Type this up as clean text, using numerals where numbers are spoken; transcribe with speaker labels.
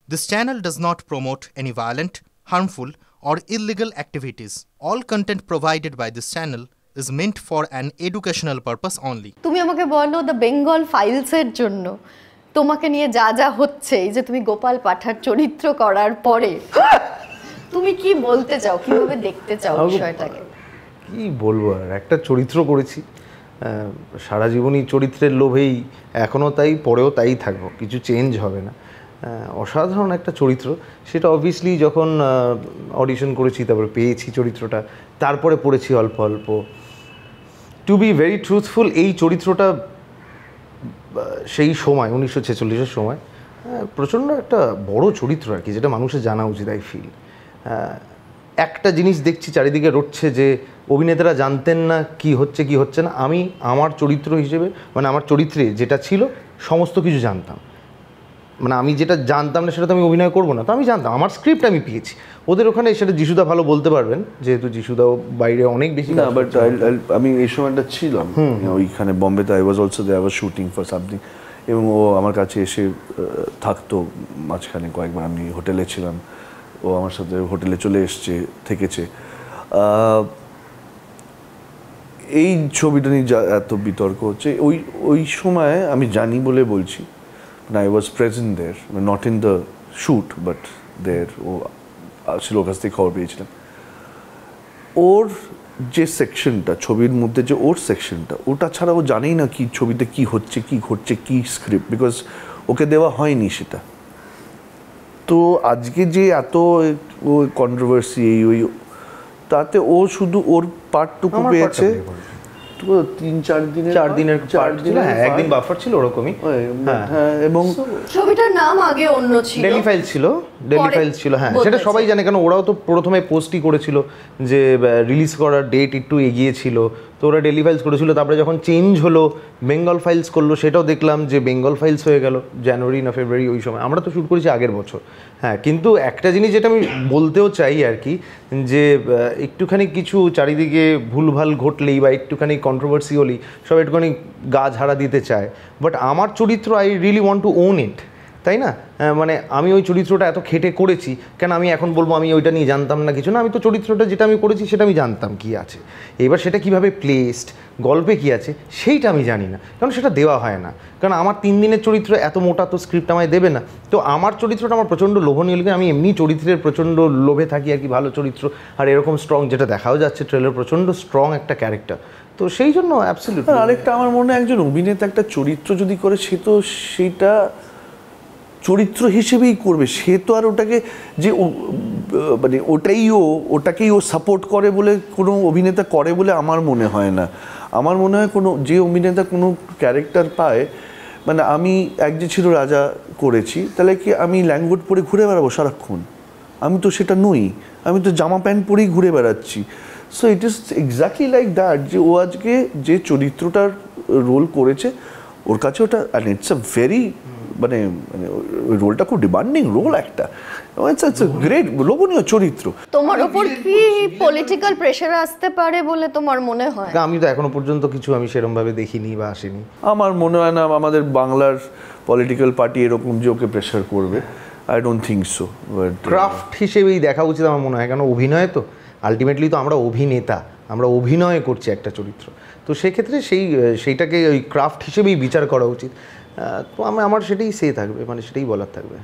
Speaker 1: This channel does not promote any violent, harmful, or illegal activities. All content provided by this channel is meant for an educational purpose only.
Speaker 2: তুমি আমাকে বলো the Bengal ফাইলসের জন্য তোমাকে নিয়ে যা যা হচ্ছে, এই যে তুমি গোপাল পাঠার চরিত্র করার পরে তুমি কি বলতে চাও, কিভাবে দেখতে চাও বিষয়টাকে?
Speaker 3: কি বলবো, আর একটা চরিত্র করেছি, সারা জীবনই চরিত্রের লোভেই এখনও তাই, পরেও তাই থাকবো, কিছু চেঞ্জ হবে না। অসাধারণ একটা চরিত্র, সেটা অবভিয়াসলি যখন অডিশন করেছি, তারপরে পেয়েছি চরিত্রটা, তারপরে পড়েছি অল্প অল্প। টু বি ভেরি ট্রুথফুল, এই চরিত্রটা সেই সময় 1946-এর সময় প্রচণ্ড একটা বড় চরিত্র আর কি, যেটা মানুষের জানা উচিত। আই ফিল একটা জিনিস দেখছি চারিদিকে রটছে যে অভিনেতারা জানতেন না কি হচ্ছে কি হচ্ছে না। আমি আমার চরিত্র হিসেবে, মানে আমার চরিত্রে যেটা ছিল সমস্ত কিছু জানতাম। মানে আমি যেটা জানতাম না সেটা তো আমি অভিনয় করবো না, তো আমি জানতাম, আমার স্ক্রিপ্ট আমি পেয়েছি। ওদের ওখানে সেটা যিশুদা ভালো বলতে পারবেন, যেহেতু যিশুদাও বাইরে অনেক বেশি
Speaker 4: না, বাট আমি এই সময়টা ছিলাম ওইখানে বম্বেতে। I was also there, was shooting for something, এবং ও আমার কাছে এসে থাকতো মাঝখানে কয়েকবার। আমি হোটেলে ছিলাম, ও আমার সাথে হোটেলে চলে এসছে, থেকেছে। এই ছবিটা নিয়ে যা এত বিতর্ক হচ্ছে, ওই সময় আমি জানি বলে বলছি, I was present there, not in the shoot, but there. ও ছিল, কাছ থেকে খবর পেয়েছিলাম। ওর যে সেকশনটা ছবির মধ্যে, যে ওর সেকশনটা, ওটা ছাড়া ও জানেই না কি ছবিতে কি হচ্ছে, কি ঘটছে, কি স্ক্রিপ্ট, বিকজ ওকে দেওয়া হয়নি সেটা। তো আজকে যে এত ও কন্ট্রোভার্সি ওই, তাতে ও শুধু ওর পার্টটুকু পেয়েছে। 3-4 দিনের
Speaker 3: একদিন বাফার ছিল ওরকমই।
Speaker 4: হ্যাঁ, এবং
Speaker 2: ছবিটার নাম আগে অন্য ছিল,
Speaker 3: ডেলি ফাইলস ছিল। হ্যাঁ, সেটা সবাই জানে, কারণ ওরাও তো প্রথমে পোস্টই করেছিল যে রিলিজ করার ডেট একটু এগিয়ে ছিল, তো ওরা ডেলি ফাইলস করেছিল। তারপরে যখন চেঞ্জ হলো, বেঙ্গল ফাইলস করলো, সেটাও দেখলাম যে বেঙ্গল ফাইলস হয়ে গেল জানুয়ারি না ফেব্রুয়ারি ওই সময়। আমরা তো শ্যুট করেছি আগের বছর। হ্যাঁ, কিন্তু একটা জিনিস যেটা আমি বলতেও চাই আর কি, যে একটুখানি কিছু চারিদিকে ভুলভাল ঘটলেই বা একটুখানি কন্ট্রোভার্সি হলেই সব একটুখানি গা ঝাড়া দিতে চায়। বাট আমার চরিত্র, I really want to own ইট, তাই না? মানে আমি ওই চরিত্রটা এত খেটে করেছি, কেন আমি এখন বলবো আমি ওইটা নিয়ে জানতাম না কিছু না। আমি তো চরিত্রটা যেটা আমি করেছি সেটা আমি জানতাম কি আছে, এবার সেটা কিভাবে প্লেসড, গল্পে কি আছে সেইটা আমি জানি না, কারণ সেটা দেওয়া হয় না। কারণ আমার 3 দিনের চরিত্র, এত মোটা তো স্ক্রিপ্ট আমায় দেবে না। তো আমার চরিত্রটা আমার প্রচণ্ড লোভনীয় লাগে, আমি এমনি চরিত্রের প্রচণ্ড লোভে থাকি আর কি, ভালো চরিত্র আর এরকম স্ট্রং, যেটা দেখাও যাচ্ছে ট্রেলার, প্রচণ্ড স্ট্রং একটা ক্যারেক্টার। তো সেই জন্য অ্যাবসলিউটলি।
Speaker 4: আরেকটা আমার মনে হয়, একজন অভিনেতা একটা চরিত্র যদি করে, সে তো সেইটা চরিত্র হিসেবেই করবে। সে তো আর ওটাকে যে মানে ওটাকেই ও সাপোর্ট করে বলে কোনো অভিনেতা করে বলে আমার মনে হয় না। আমার মনে হয় কোনো যে অভিনেতা কোনো ক্যারেক্টার পায়, মানে আমি এক যে ছিল রাজা করেছি, তাহলে কি আমি ল্যাঙ্গুয়েজ পরে ঘুরে বেড়াবো সারাক্ষণ? আমি তো সেটা নই, আমি তো জামা প্যান্ট পরেই ঘুরে বেড়াচ্ছি। So it is exactly like that, যে ও আজকে যে চরিত্রটার রোল করেছে, ওর কাছে ওটা, অ্যান্ড ইটস আ ভেরি, মানে ওই রোলটা খুব ডিমান্ডিং রোল একটা, ইটস আ গ্রেট, লোভনীয় চরিত্র।
Speaker 2: তোমার উপর কি পলিটিক্যাল প্রেসার আসতে পারে বলে তোমার মনে হয়?
Speaker 3: আমি তো এখনো পর্যন্ত কিছু আমি সেরকমভাবে দেখিনি বা আসেনি।
Speaker 4: আমার মনে হয় না আমাদের বাংলার পলিটিক্যাল পার্টি এরকম যে ওকে প্রেশার করবে, I don't think so.
Speaker 3: Craft হিসেবেই দেখা উচিত আমার মনে হয়, কেন অভিনয় তো আলটিমেটলি তো আমরা অভিনেতা, আমরা অভিনয় করছি একটা চরিত্র, তো সেক্ষেত্রে সেইটাকে ওই ক্রাফট হিসেবেই বিচার করা উচিত। তো আমার সেটাই থাকবে, মানে সেটাই বলার থাকবে।